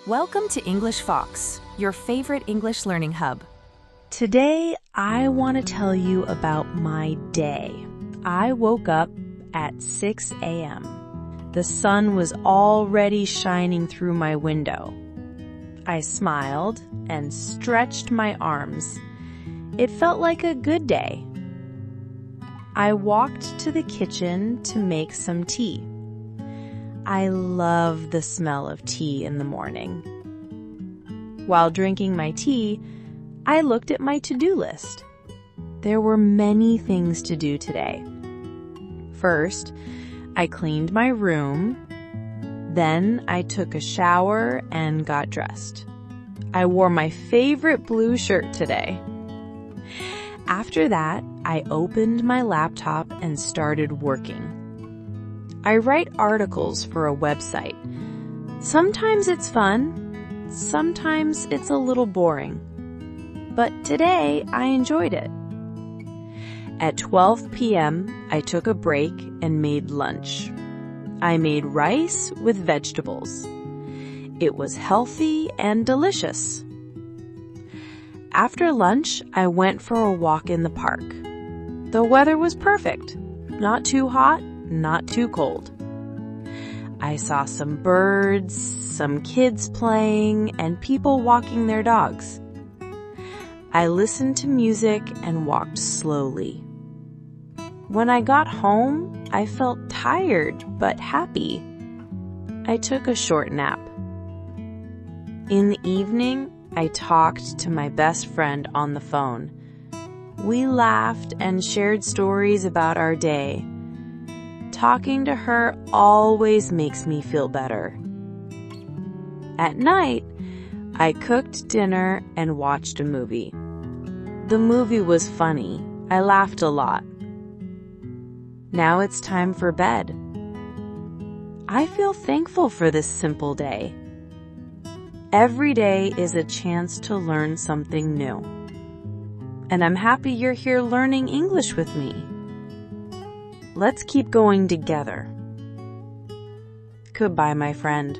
Welcome to English Fox, your favorite English learning hub. Today, I want to tell you about my day. I woke up at 6 a.m. The sun was already shining through my window. I smiled and stretched my arms. It felt like a good day. I walked to the kitchen to make some tea. I love the smell of tea in the morning. While drinking my tea, I looked at my to-do list. There were many things to do today. First, I cleaned my room. Then I took a shower and got dressed. I wore my favorite blue shirt today. After that, I opened my laptop and started working. I write articles for a website. Sometimes it's fun, sometimes it's a little boring. But today, I enjoyed it. At 12 p.m., I took a break and made lunch. I made rice with vegetables. It was healthy and delicious. After lunch, I went for a walk in the park. The weather was perfect. Not too hot, not too cold. I saw some birds, some kids playing, and people walking their dogs. I listened to music and walked slowly. When I got home, I felt tired but happy. I took a short nap. In the evening, I talked to my best friend on the phone. We laughed and shared stories about our day. Talking to her always makes me feel better. At night, I cooked dinner and watched a movie. The movie was funny. I laughed a lot. Now it's time for bed. I feel thankful for this simple day. Every day is a chance to learn something new. And I'm happy you're here learning English with me. Let's keep going together. Goodbye, my friend.